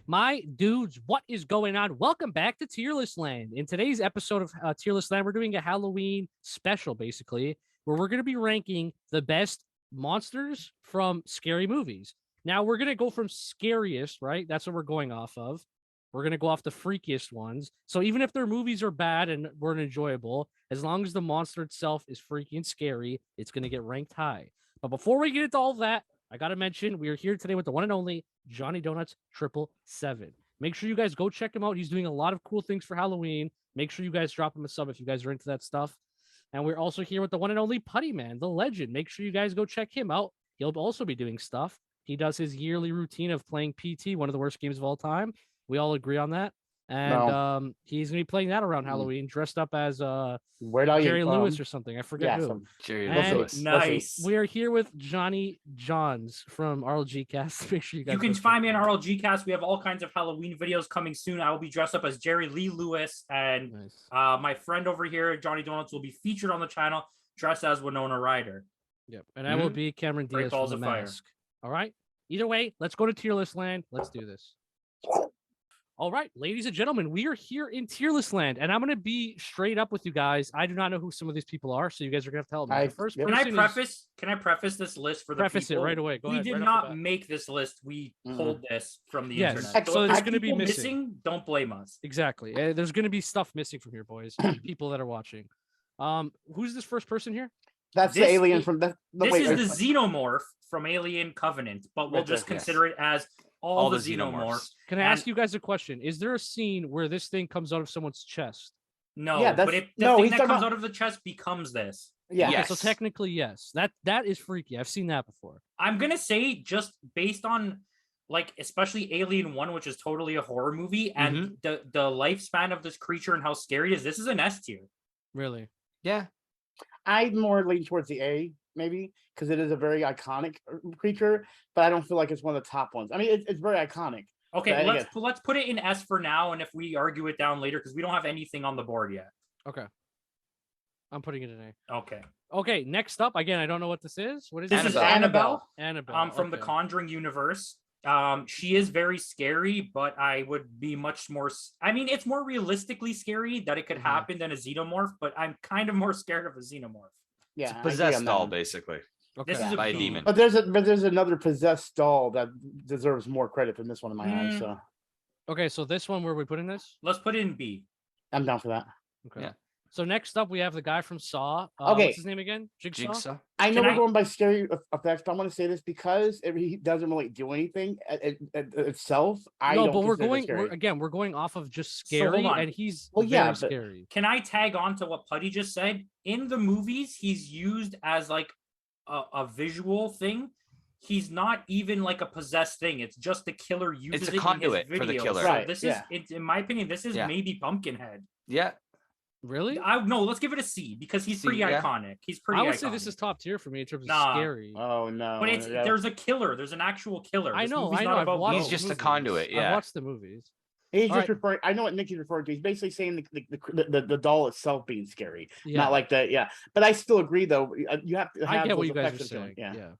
My dudes, what is going on? Welcome back to Tier List Land. In today's episode of Tier List Land, we're doing a Halloween special, basically, where we're going to be ranking the best monsters from scary movies. Now, we're going to go from scariest, right? That's what we're going off of. We're going to go off the freakiest ones. So even if their movies are bad and weren't enjoyable, as long as the monster itself is freaky and scary, it's going to get ranked high. But before we get into all that, I got to mention, we are here today with the one and only JohnnyDonuts 777. Make sure you guys go check him out. He's doing a lot of cool things for Halloween. Make sure you guys drop him a sub if you guys are into that stuff. And we're also here with the one and only Putty Man, the legend. Make sure you guys go check him out. He'll also be doing stuff. He does his yearly routine of playing PT, one of the worst games of all time. We all agree on that. And he's going to be playing that around Halloween, dressed up as Jerry Lewis or something. I forget who. Jerry Lewis. Nice. We are here with Johnny Johns from RLG Cast. Make sure you guys. You can find me on RLG Cast. We have all kinds of Halloween videos coming soon. I will be dressed up as Jerry Lee Lewis, and my friend over here, Johnny Donuts, will be featured on the channel dressed as Winona Ryder. Yep, and I will be Cameron Diaz from The Mask. All right. Either way, let's go to Tier List Land. Let's do this. All right, ladies and gentlemen, we are here in Tier List Land, and I'm going to be straight up with you guys. I do not know who some of these people are, so you guys are going to have to help me. Can I preface this list for the preface people? it right away? We did not make this list. We pulled this from the internet. So there's going to be missing. Don't blame us. Exactly. There's going to be stuff missing from here, boys. People that are watching. Who's this first person here? That's the alien from the. This is the xenomorph from Alien Covenant, but we'll just consider it as all the xenomorphs. Can I ask you guys a question? Is there a scene where this thing comes out of someone's chest? No, but the thing that comes out of the chest becomes this. Yeah. Okay, so technically, yes. That is freaky. I've seen that before. I'm gonna say, just based on especially Alien 1, which is totally a horror movie, and the lifespan of this creature and how scary it is, this is an S tier. Really? Yeah. I'd more lean towards the A, maybe, because it is a very iconic creature, but I don't feel like it's one of the top ones. I mean, it's very iconic. Okay, let's put it in S for now, and if we argue it down later, because we don't have anything on the board yet. Okay. I'm putting it in A. Okay. Okay, next up, again, I don't know what this is. What is this? This is Annabelle. Annabelle. From the Conjuring universe. She is very scary, but I would be much more. I mean, it's more realistically scary that it could happen than a xenomorph, but I'm kind of more scared of a xenomorph. Yeah, it's a possessed doll, basically. Okay. This is by a demon. But there's another possessed doll that deserves more credit than this one in my eyes. So. Okay, so this one, where are we putting this? Let's put it in B. I'm down for that. Okay. Yeah. So next up, we have the guy from Saw. Okay. What's his name again? Jigsaw? I know we're going by scary effects, but I'm going to say this because he doesn't really do anything itself. We're going off of just scary, and he's very scary. Can I tag on to what Putty just said? In the movies, he's used as like a visual thing. He's not even like a possessed thing. It's just the killer uses it's a conduit in his videos. for the killer. So this is, in my opinion, this is maybe Pumpkinhead. Yeah. Really? No, let's give it a C because he's pretty iconic. He's pretty. I would say this is top tier for me in terms of scary. Oh no! But there's a killer. There's an actual killer. I know. He's just a conduit. Yeah. I watched the movies. He's just referring. I know what Nicky's referring to. He's basically saying the doll itself being scary, not like that. Yeah, but I still agree though. You have to. I get what you guys are saying. Yeah.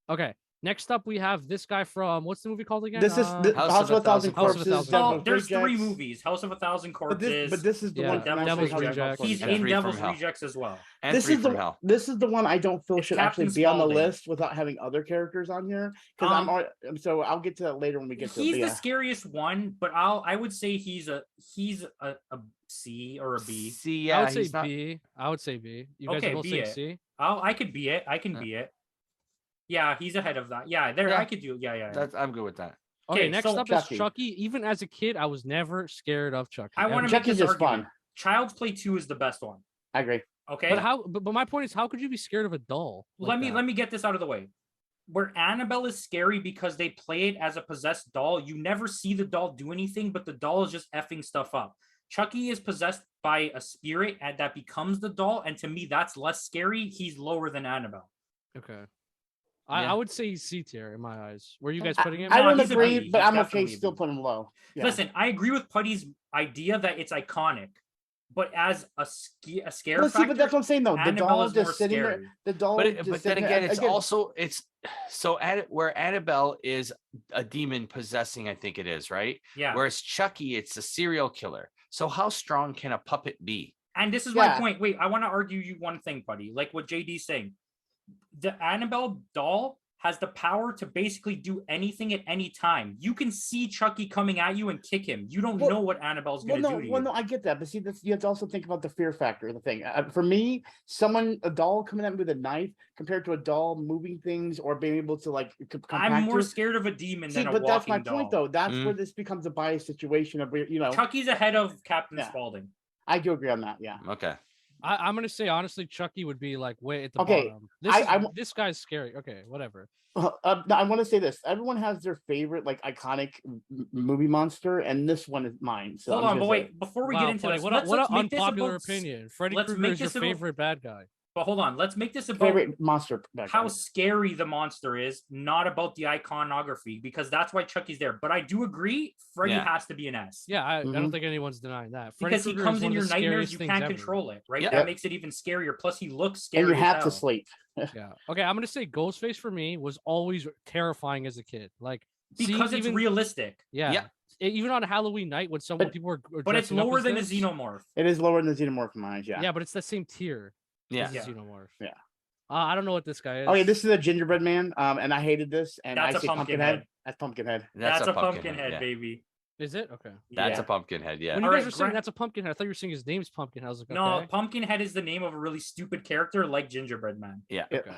Okay. Next up, we have this guy from what's the movie called again? This is House of a Thousand Corpses. There's 3 movies: House of a Thousand Corpses. But this is the one. Devil's Rejects. He's in Devil's Rejects as well. And this is the one I don't feel should actually be on the list without having other characters on here. Because so I'll get to that later when we get to. He's the scariest one, but I would say he's a C or a B. C. Yeah, I would say B. I would say B. You guys both say C. I could be it. I can be it. Yeah, he's ahead of that. Yeah, I could do. Yeah. I'm good with that. Okay, next up is Chucky. Even as a kid, I was never scared of Chucky. I want to make this argument. Child's Play 2 is the best one. I agree. Okay, but my point is, how could you be scared of a doll? Let me get this out of the way. Where Annabelle is scary because they play it as a possessed doll, you never see the doll do anything, but the doll is just effing stuff up. Chucky is possessed by a spirit that becomes the doll, and to me, that's less scary. He's lower than Annabelle. Okay. I would say he's C tier in my eyes. Where are you guys putting him? I don't agree, but I'm okay still putting him low. Yeah. Listen, I agree with Putty's idea that it's iconic. but as a scare Well, see, but that's what I'm saying though. The doll Annabelle is is more just sitting there. scary. The doll, But is just but then sitting again, there. it's so where Annabelle is a demon possessing, I think it is, right? Yeah. Whereas Chucky, it's a serial killer. So how strong can a puppet be? And this is my point. Wait, I want to argue you one thing, buddy. Like what JD's saying. The Annabelle doll has the power to basically do anything at any time. You can see Chucky coming at you and kick him. You don't know what Annabelle's going to do to you. Well, no, I get that, but see, you have to also think about the fear factor of the thing. For me, a doll coming at me with a knife compared to a doll moving things or being able to like. I'm more scared of a demon than a walking doll. But that's my point, though. That's where this becomes a biased situation of Chucky's ahead of Captain Spaulding. I do agree on that. Yeah. Okay. I'm gonna say honestly, Chucky would be like way at the bottom. This guy's scary. Okay, whatever. I want to say this. Everyone has their favorite like iconic movie monster, and this one is mine. So hold on, but wait, before we get into this, what an unpopular opinion. Freddy Krueger is your favorite bad guy. But hold on, let's make this about favorite monster. How scary the monster is, not about the iconography, because that's why Chucky's there. But I do agree, Freddy has to be an S. Yeah, I don't think anyone's denying that. Because he comes in your nightmares, you can't control it, right? That makes it even scarier. Plus, he looks scary. And you have to sleep. Yeah. Okay, I'm gonna say Ghostface for me was always terrifying as a kid. Like because it's realistic. Yeah. Even on Halloween night when people were but it's lower than a xenomorph. It is lower than the xenomorph in mine, yeah. Yeah, but it's the same tier. Yeah. Xenomorph. Yeah. I don't know what this guy is. Okay, this is a gingerbread man, and I hated this. And that's I say Pumpkinhead. That's Pumpkinhead. That's a Pumpkinhead, baby. Is it? Okay. That's a Pumpkinhead, yeah. When you guys were saying that's a Pumpkinhead, I thought you were saying his name's Pumpkinhead. I was like, no, Pumpkinhead is the name of a really stupid character like Gingerbread Man. Yeah. Okay.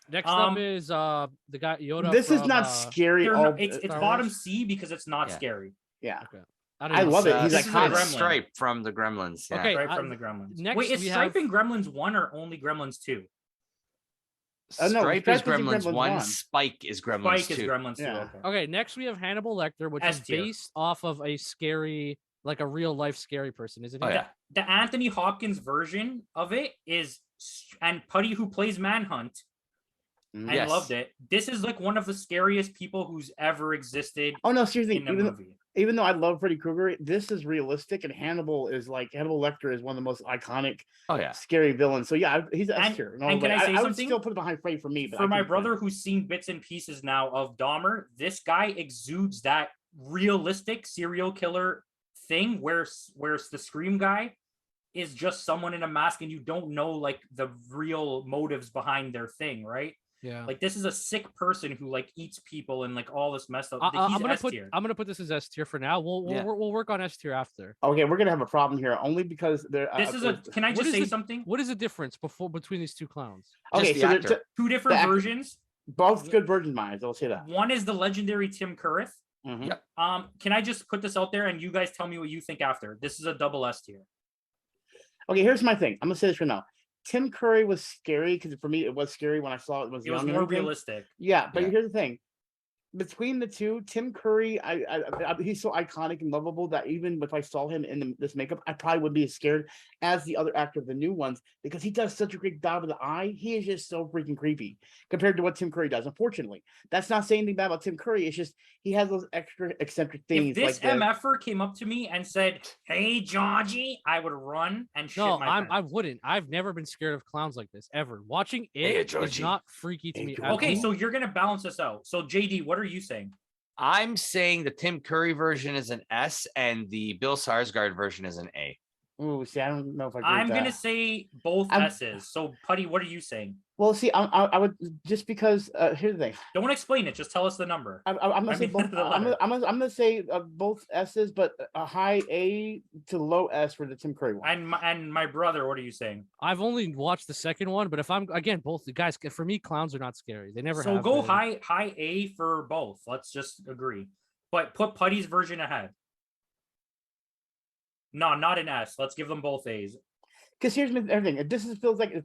Next up is the guy Yoda. This is not scary. It's bottom C because it's not scary. Yeah. Okay. I love it. He's like Stripe from the Gremlins. Yeah. Okay, Stripe from the Gremlins. Next, wait, is Stripe in Gremlins 1 or only Gremlins 2? Stripe is Gremlins 1. Spike is Gremlins 2. Spike is Gremlins 2. Yeah. Okay, next we have Hannibal Lecter, which is based off of a scary, like a real life scary person, isn't it? The Anthony Hopkins version of it is, and Putty, who plays Manhunt, I loved it. This is like one of the scariest people who's ever existed. Oh no, seriously, in a movie. Even though I love Freddy Krueger, this is realistic, and Hannibal Lecter is one of the most iconic, scary villains. So yeah, he's S tier. No, and can I say something? I would still put it behind Freddy for me. But for my brother who's seen bits and pieces now of Dahmer, this guy exudes that realistic serial killer thing, where the Scream guy is just someone in a mask, and you don't know like the real motives behind their thing, right? Yeah, like this is a sick person who like eats people and like all this messed up. I'm gonna put this as S tier for now. We'll work on S tier after. Okay, we're gonna have a problem here only because there. This is Can I just say something? What is the difference between these two clowns? Okay, so two different versions. Both good versions, mine. I'll say that. One is the legendary Tim Curry. Mm-hmm. Yep. Can I just put this out there and you guys tell me what you think after? This is a double S tier. Okay, here's my thing. I'm gonna say this right now. Tim Curry was scary because for me it was scary when I saw it. It was more realistic. Yeah, but here's the thing: between the two, Tim Curry, he's so iconic and lovable that even if I saw him in this makeup, I probably would be as scared as the other actor of the new ones because he does such a great job of the eye. He is just so freaking creepy compared to what Tim Curry does. Unfortunately, that's not saying anything bad about Tim Curry. It's just he has those extra eccentric things. If this MFer came up to me and said, "Hey, Georgie," I would run and shit my pants. I wouldn't. I've never been scared of clowns like this ever. Watching it is not freaky to me. Okay, so you're gonna balance this out. So JD, what are you saying? I'm saying the Tim Curry version is an S and the Bill Skarsgård version is an A. Ooh, see, I don't know if I'm gonna say both S's. So, Putty, what are you saying? Well, see, I would just because here's the thing. Don't explain it. Just tell us the number. I'm gonna say both. I'm gonna say both S's, but a high A to low S for the Tim Curry one. And my brother, what are you saying? I've only watched the second one, but if I'm again both the guys, for me, clowns are not scary. They never. So have go been. high A for both. Let's just agree, but put Putty's version ahead. No, not an S. Let's give them both A's. Because here's everything. This feels like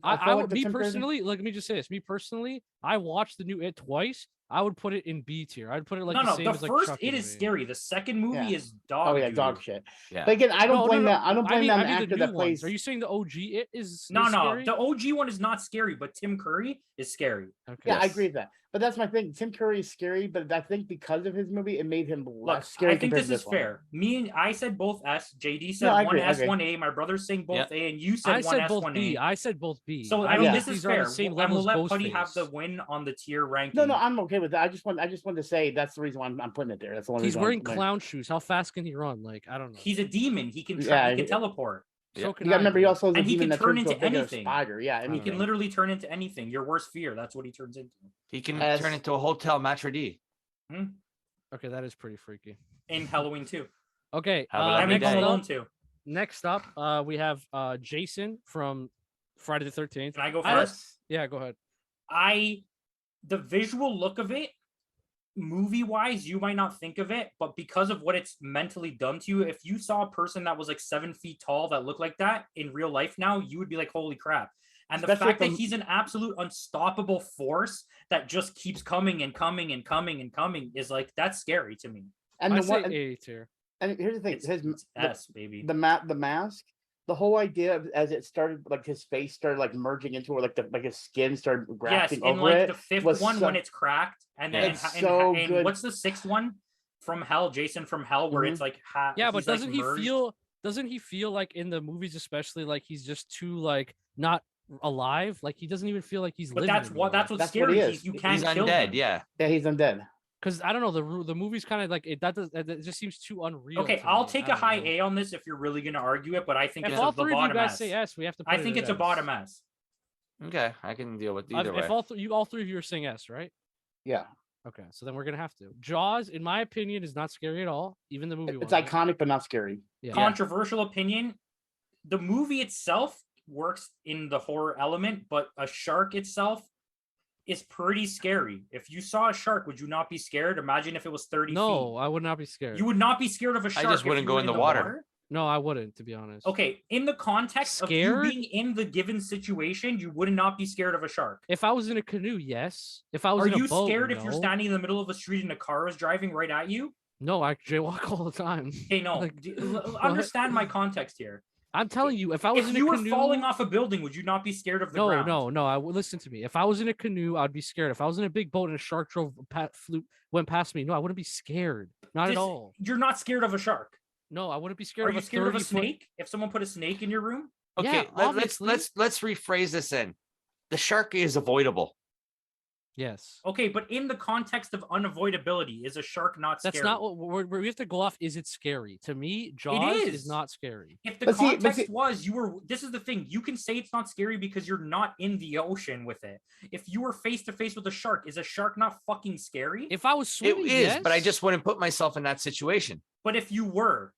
me personally. Let me just say this. Me personally, I watched the new It twice. I would put it in B tier. I'd put it like the same as like first Chucky It is scary. The second movie is dog. Oh yeah, dog shit. Yeah. But again, I don't blame that. I don't blame that actor that plays. Are you saying the OG It is? No. The OG one is not scary, but Tim Curry is scary. Okay. Yeah, I agree with that. But that's my thing. Tim Curry is scary, but I think because of his movie, it made him Look, less scary. I think compared this to is one. fair. I said both S. JD said No, I one agree, I S, agree. one A. My brother's saying both Yep. A, and you I said one said S, both one B. A. I said both B. So I I mean, don't this think is these are on fair. the same And level we'll as let Putty have the Ghostface. win on the tier ranking. No, I'm okay with that. I just wanted to say that's the reason why I'm putting it there. That's the only He's reason. wearing clown shoes. How fast can he run? Like, I don't know. He's a demon. He can Yeah, he can teleport. So Yeah. can You gotta I, remember, he dude. also has a And he demon can that turn turns into a into bigger anything. spider. Yeah, He anything. can literally turn into anything. Your worst fear. That's what he turns into. He can As- turn into a hotel maitre d'. Okay, that is pretty freaky. In Halloween too. Okay, Have a I lovely mean, next Home day. Alone up, too. next up, we have Jason from Friday the 13th. Can I go I don't- first? Yeah, go ahead. The visual look of it, movie wise, you might not think of it, but because of what it's mentally done to you, if you saw a person that was like 7 feet tall that looked like that in real life now, you would be like, holy crap. And the Especially fact that from- he's an absolute unstoppable force that just keeps coming and coming and coming and coming is like, that's scary to me. And I the say one, A tier. and here's the thing: It's, his it's S, baby. the mask, the whole idea of, as it started, like his face started like merging into it, like his skin started Yes, grafting in over like it. the fifth was one so- when it's cracked, and then It's so good. what's the sixth one from Hell? Jason from Hell, where it's like Yeah, but he's, like, doesn't he merged. feel? Doesn't he feel like in the movies, especially, like he's just too like not alive? Like he doesn't even feel like he's. But living that's what's That's what scary. he is. You can't He's kill undead. him. Yeah. Yeah, he's undead. Because I don't know, the movie's kind of like it. It just seems too unreal. Okay, to I'll me. take I a don't high know. A on this if you're really going to argue it, but I think If it's all the three of you bottom guys S. say S, we have to. Put I it think at it's a S. bottom S. Okay, I can deal with either way. If all three of you are saying S, right? Yeah, Okay, so then we're gonna have to. Jaws, in my opinion, is not scary at all. Even the movie. it's wasn't. iconic but not scary. Yeah. Controversial opinion. The movie itself works in the horror element, but a shark itself is pretty scary. If you saw a shark, would you not be scared? Imagine if it was 30 No, feet. I would not be scared. You would not be scared of a shark. just if wouldn't you go were in the water. No, I wouldn't, to be honest. Okay, in the context Scared? of you being in the given situation, you would not be scared of a shark. If I was in a canoe, yes. If I was Are in a you boat, scared if you're no. standing in the middle of a street and a car is driving right at you? No, I jaywalk all the time. Okay, no. Like, Understand my context here. I'm telling you, if I was If in you a were canoe, falling off a building, would you not be scared of the ground? no. I would listen to me. If I was in a canoe, I'd be scared. If I was in a big boat and a shark went past me, no, I wouldn't be scared. Not at all. You're not scared of a shark. No, I wouldn't be scared Are of you a scared of a 30-foot snake? If someone put a snake in your room? Okay, Yeah, let's obviously. let's rephrase this in. The shark is avoidable. Yes. Okay, but in the context of unavoidability, is a shark not scary? That's not what we have to go off. Is it scary? To me, Jaws is. is not scary. If the But see- context was you were, this is the thing, you can say it's not scary because you're not in the ocean with it. If you were face to face with a shark, is a shark not fucking scary? If I was It swimming, is, but I yes. just wouldn't put myself in that situation. But if you were,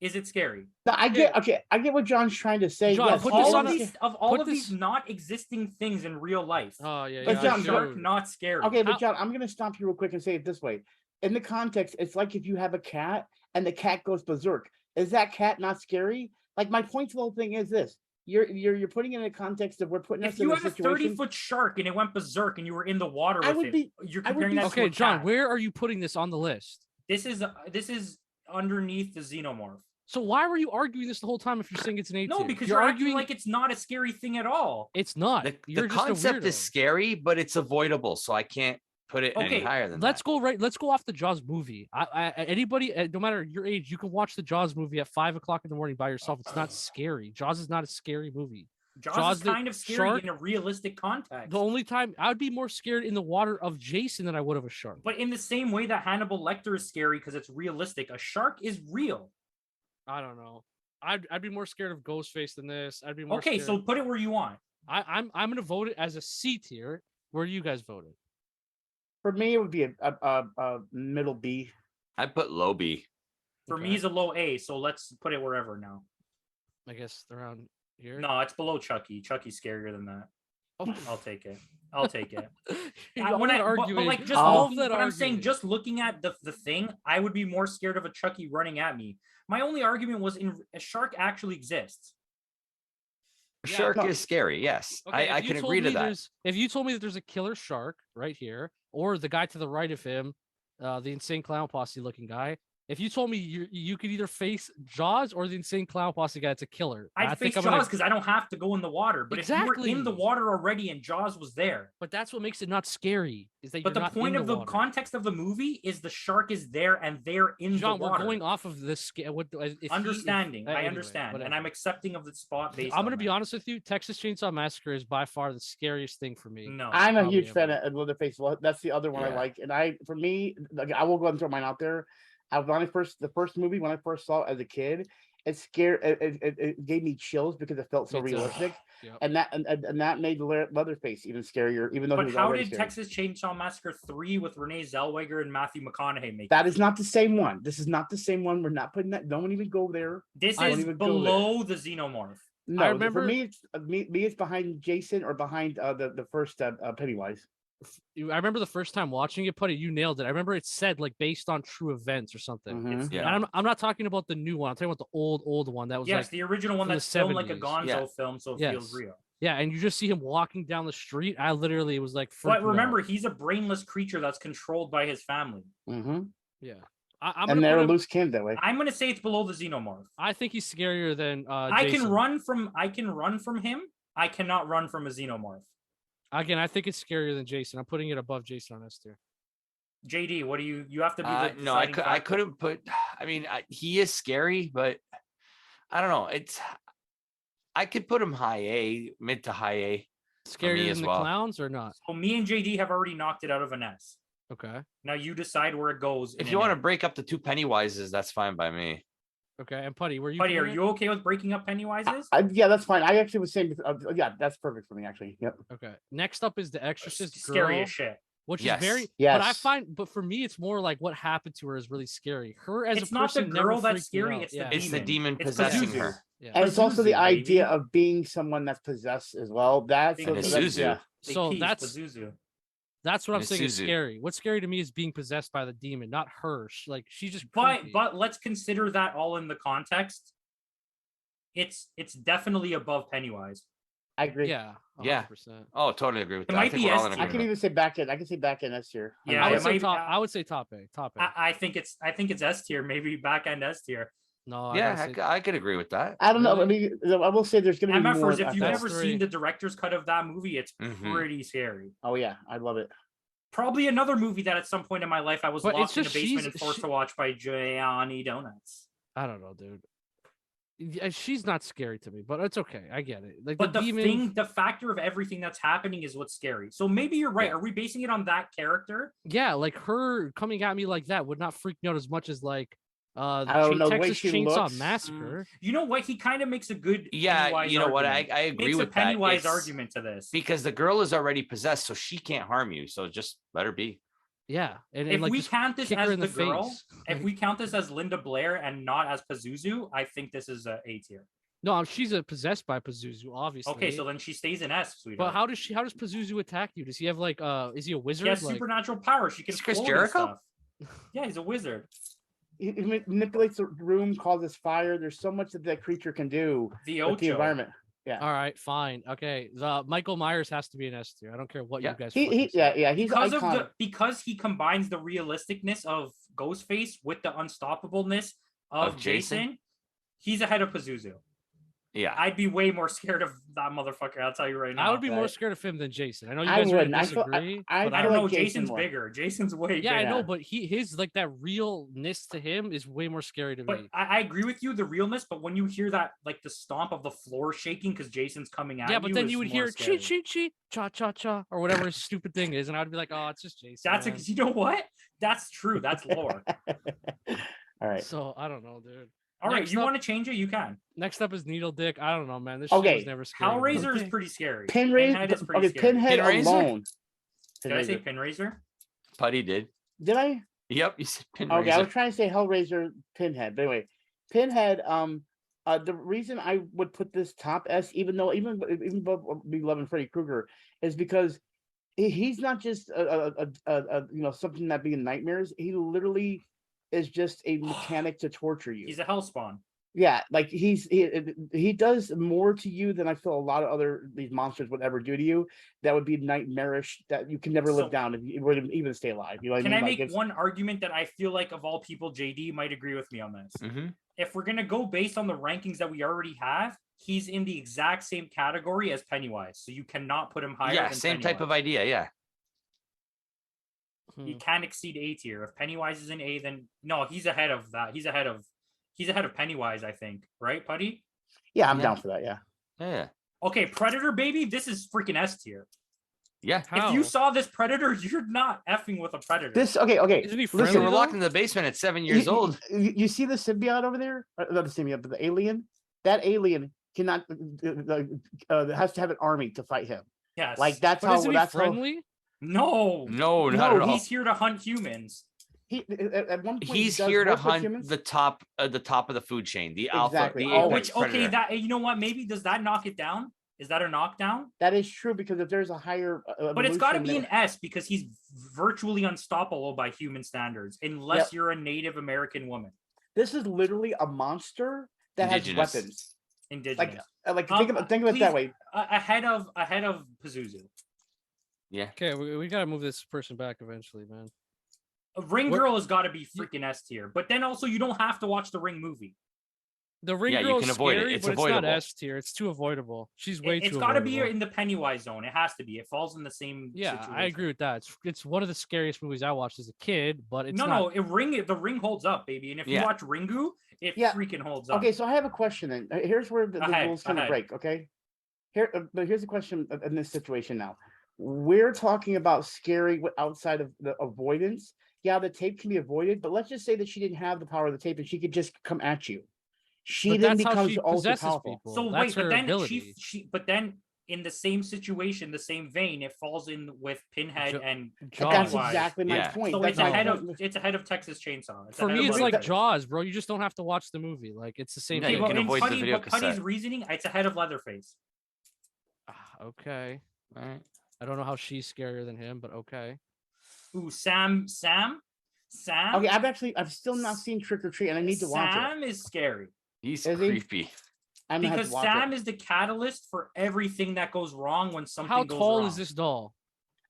is it scary? No, I get what John's trying to say. John, yes, put it this All on of is- these of all put of this- these not existing things in real life. Oh yeah, But Is yeah. a John, shark not scary? Okay, but How- John, I'm gonna stop you real quick and say it this way. In the context, it's like if you have a cat and the cat goes berserk. Is that cat not scary? Like my point to the whole thing is this: you're putting it in the context of we're putting us If in you a have a situation. 30-foot shark and it went berserk and you were in the water I with would it, be- you're I would comparing be- that Okay, to a John, cat. where are you putting this on the list? This is underneath the xenomorph. So why were you arguing this the whole time if you're saying it's an A No, tier? because you're acting like it's not a scary thing at all. it's not. The You're just a concept is weirdo. scary, but it's avoidable, so I can't put it any Okay, higher than Let's that. go right. Let's go off the Jaws movie. Anybody, no matter your age, you can watch the Jaws movie at 5 o'clock in the morning by yourself. It's not scary. Jaws is not a scary movie. Jaws, Jaws is the kind of scary shark- in a realistic context. The only time I'd be more scared in the water of Jason than I would of a shark. But in the same way that Hannibal Lecter is scary because it's realistic, a shark is real. I don't know. I'd be more scared of Ghostface than this. I'd be more. Okay, scared. so put it where you want. I'm gonna vote it as a C tier. Where do you guys vote it? For me, it would be a middle B. I put low B. For Okay. me, it's a low A, so let's put it wherever now. I guess around here. No, it's below Chucky. Chucky's scarier than that. Oh. I'll take it. I'll take it. All that But arguing. like just all looking, that but I'm saying arguing. just looking at the thing, I would be more scared of a Chucky running at me. My only argument was a shark actually exists. A Yeah, shark no. is scary. Yes, Okay, I if you can told agree to me that. If you told me that there's a killer shark right here, or the guy to the right of him, the insane clown posse looking guy, If you told me you could either face Jaws or the Insane Clown Posse guy, it's a killer. I'd face I'm Jaws because I don't have to go in the water. But if you were in the Exactly. water already and Jaws was there. But that's what makes it not scary. Is that But you're the not point in of the water. context of the movie is the shark is there and they're in John, the water. we're going off of this. Understanding. I anyway, understand. whatever. And I'm accepting of the spot based I'm on going to be that. honest with you. Texas Chainsaw Massacre is by far the scariest thing for me. No. I'm a Probably huge fan ever. of Leatherface. Well, that's the other one I Yeah. like. And for me, like, I will go ahead and throw mine out there. The first movie when I first saw it as a kid, it scared. It gave me chills because it felt so Me too. realistic, Yep. and that made Leatherface even scarier. Even though he But was how already did scary. Texas Chainsaw Massacre 3 with Renee Zellweger and Matthew McConaughey make That it? is not the same one. This is not the same one. We're not putting that. Don't even go there. This I don't is even go there. below the Xenomorph. No, remember- for me, it's behind Jason or behind the first Pennywise. I remember the first time watching it, Putty, you nailed it. I remember it said like based on true events or something. Mhm. It's Yeah. And I'm not talking about the new one. I'm talking about the old one that was Yes, like, the original one from the that's filmed like a 70s. Gonzo Yeah. film, so it Yes. feels real. yeah, and you just see him walking down the street. I literally was like, But freaking remember, out. he's a brainless creature that's controlled by his family. Mm-hmm. yeah, I'm And gonna they're put a him, loose cannon that way. I'm gonna say it's below the Xenomorph. I think he's scarier than I Jason. can run from him. I cannot run from a Xenomorph. Again, I think it's scarier than Jason. I'm putting it above Jason on S tier. JD, what do you have to be the No, I deciding could. I factor. couldn't put. I mean, he is scary, but I don't know. I could put him high A, mid to high A. Scarier me than as the well. clowns or not? So me and JD have already knocked it out of an S. Okay. Now you decide where it goes. If you want to break up the two Pennywises, that's fine by me. Okay. And Putty, were you? Buddy, are putting it? you okay with breaking up Pennywises? Yeah, that's fine. I actually was saying, yeah, that's perfect for me. Actually, yep. Okay. Next up is the Exorcist Scary girl, as shit. which Yes. is very. But I Yes. find, but for me, it's more like what happened to her is really scary. Her as It's a not the person never girl that's freaked me scary, out. it's the yeah. It's the demon It's possessing Pazuzu. her. Yeah. And it's also the Pazuzu, idea baby. of being someone that's possessed as well. That's And that's- Isuzu. yeah. Big So keys, that's Pazuzu. that's what I'm And saying is Isuzu. scary. What's scary to me is being possessed by the demon, not her. Like she's just. But creepy. let's consider that all in the context. It's definitely above Pennywise. I agree. yeah, Yeah. 100%. Oh, totally agree with It that. might I think be we're all S in tier. I can agreement. even say back end. I can say back end S tier. Yeah, I it would say might- top. I would say top A. Top A. I think it's S tier, maybe back end S tier. No. I Yeah, gotta say- I could agree with that. I don't know. I Really? mean, I will say there's going to be more. MFers, if you've That's never three. seen the director's cut of that movie, it's Mhm. pretty scary. Oh yeah, I love it. Probably another movie that at some point in my life I was But it's locked in a just basement she's- and forced she- to watch by JohnnyDonuts. I don't know, dude. Yeah, she's not scary to me, but it's okay. I get it. Like But the demon, the factor of everything that's happening is what's scary. So maybe you're right. Yeah. Are we basing it on that character? yeah, like her coming at me like that would not freak me out as much as like the I don't know, the way Texas she Chainsaw looks, Massacre. You know what? He kind of makes a good Yeah, Pennywise you know what? I argument. agree Makes with a Pennywise that. It's argument to this. because the girl is already possessed, so she can't harm you. So just let her be. Yeah, and If like we just count this kick her as in the the girl, face. if we count this as Linda Blair and not as Pazuzu, I think this is a A tier. No, she's possessed by Pazuzu, obviously. Okay, so then she stays in S, sweetheart. but how does Pazuzu attack you? Does he have like is he a wizard? She has Like, supernatural power. She can Is Chris float and Jericho? stuff. Yeah, he's a wizard. He manipulates the room, causes fire. There's so much that creature can do The with the Ocho. environment. all right, fine, okay. The Michael Myers has to be an S tier. I don't care what Yeah. you guys. He fucking say. yeah, he's iconic. Because he combines the realisticness of Ghostface with the unstoppableness of Jason? Jason, he's ahead of Pazuzu. Yeah. I'd be way more scared of that motherfucker. I'll tell you right now. I would be more Right. scared of him than Jason. I know you I guys are wouldn't. gonna I feel- disagree. I but I feel don't like know. Jason Jason's more. bigger. Jason's way yeah, I bigger. know, but his like that realness to him is way more scary to But me. I agree with you, the realness. But when you hear that, like the stomp of the floor shaking because Jason's coming at you, Yeah, but then is you would more hear scary. chi chi chi cha cha cha or whatever his stupid thing is, and I'd be like, oh, it's just Jason. That's man. you know what? That's true. That's lore. All right. So I don't know, dude. All right, Next you up- want to change it? You can. Next up is Needle Dick. I don't know, man. This shit Okay, was never scary. Hellraiser is Okay. pretty scary. Pinhead. is pretty Okay, scary. Pinhead Pinraiser? alone. Did I say Pinraiser. Pinraiser? Putty did. Did I? Yep. You said Okay, I was Pinraiser. trying to say Hellraiser, Pinhead. But anyway, Pinhead. The reason I would put this top S, even above me loving Freddy Krueger, is because he's not just a something that being nightmares. He literally is just a mechanic to torture you. He's a hellspawn. Yeah, like he does more to you than I feel a lot of other these monsters would ever do to you. That would be nightmarish. That you can never live So- down if you were to even stay alive. You know what Can I I mean? Like make one argument that I feel like of all people, JD might agree with me on this? Mm-hmm. If we're gonna go based on the rankings that we already have, he's in the exact same category as Pennywise. So you cannot put him higher Yeah, than same type of Pennywise. idea. Yeah. He can't exceed A tier. If Pennywise is in A, then no, he's ahead of that. He's ahead of Pennywise, I think. Right, Putty? yeah, I'm Yeah. down for that. Yeah. Yeah. Okay, Predator, baby. This is freaking S tier. Yeah. How? If you saw this Predator, you're not effing with a Predator. This okay. Isn't he We friendly? were though? locked in the basement at 7 years you, old. You see the symbiote over there? Not the symbiote, but the alien. That alien cannot has to have an army to fight him. Yes. Like that's But how. isn't he That's how. friendly? No. No, not at all. He's here to hunt humans. He at one point he He's does here to work with hunt humans. the top of the food chain, the alpha, Exactly. the Oh, apex Which okay, predator. that you know what? Maybe does that knock it down? Is that a knockdown? That is true because if there's a higher, But it's got to evolution be an S because he's virtually unstoppable by human standards, unless you're a Native American woman. this is literally a monster that Indigenous. has weapons. Indigenous. Like think of it please, that way. Ahead of Pazuzu. Yeah. Okay, we gotta move this person back eventually, man. Ring What- Girl has got to be freaking S tier. But then also you don't have to watch the Ring movie. The Ring Yeah, you Girl can is avoid it. scary, It's but avoidable. it's not S tier. It's too avoidable. She's way It's too. got to be avoidable. in the Pennywise zone. It has to be. It falls in the same. Yeah, I situation. agree with that. It's one of the scariest movies I watched as a kid, but it's No, not. the Ring holds up, baby. And if you Yeah. watch Ringu, it Yeah. freaking holds up. Okay, so I have a question then. Here's where the Ahead, rules kind of ahead. break. Okay, but here's the question in this situation now. We're talking about scary outside of the avoidance. Yeah, the tape can be avoided, but let's just say that she didn't have the power of the tape and she could just come at you. She But then that's how becomes she all too possesses powerful. people. So That's wait, her but then ability. but then in the same situation, the same vein, it falls in with Pinhead Jo- and Jaws. That's Pennywise. exactly my Yeah. point. So That's it's my ahead point. of Texas Chainsaw. For ahead me, of it's Leatherface. like Jaws, bro. You just don't have to watch the movie. Like it's the same No, Okay, you thing. but can in avoid the Putty, video but Putty's cassette. reasoning, it's ahead of Leatherface. Okay, All right. I don't know how she's scarier than him, but okay. Ooh, Sam. Okay, I've still not seen Trick or Treat, and I need to watch it. Sam is scary He's Is he? creepy. I'm gonna have because to watch Sam it. is the catalyst for everything that goes wrong when something How goes tall wrong. is this doll?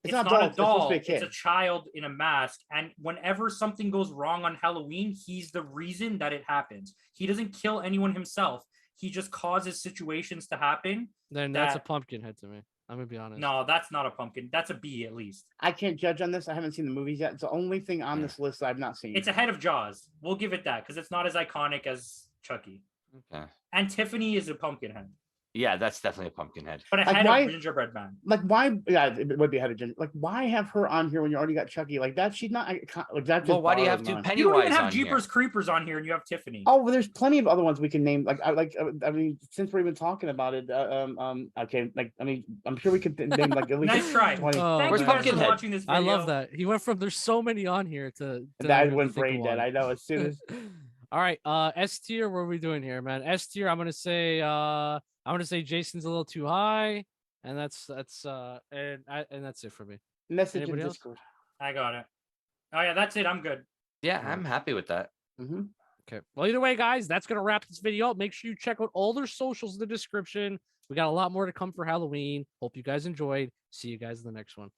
It's not not a it's supposed to doll. be a It's kid. a child in a mask. And whenever something goes wrong on Halloween, he's the reason that it happens. He doesn't kill anyone himself. He just causes situations to happen. Then that's a That- pumpkin head to me. I'm gonna be honest. No, that's not a pumpkin. That's a B at least. I can't judge on this. I haven't seen the movies yet. It's the only thing on Yeah. this list that I've not seen. It's ahead of Jaws. We'll give it that because it's not as iconic as Chucky. Okay. And Tiffany is a pumpkin head, Yeah, that's definitely a pumpkin head. but Like, ahead why- of Gingerbread Man. Like why? Yeah, it would be ahead of Ginger. Like why have her on here when you already got Chucky? Like that, she's not. Like that. Just Well, why do you bothers have me. two You don't Pennywise even have on here? Jeepers Creepers on here, and you have Tiffany. Oh, well, there's plenty of other ones we can name. I mean, since we're even talking about it, okay. Like, I mean, I'm sure we could name like at least Nice try. 20. Oh, Thank Where's you guys for Pumpkinhead? watching this video. I love that. He went from there's so many on here to And I even went think of brain dead. one. I know. As soon as All right, S tier. What are we doing here, man? S tier. I'm gonna say Jason's a little too high, and that's and that's it for me. message in Anybody else? Discord. I got it. Oh yeah, that's it. I'm good. Yeah, I'm happy with that. Mhm. Okay. Well, either way, guys, that's gonna wrap this video up. Make sure you check out all their socials in the description. We got a lot more to come for Halloween. Hope you guys enjoyed. See you guys in the next one.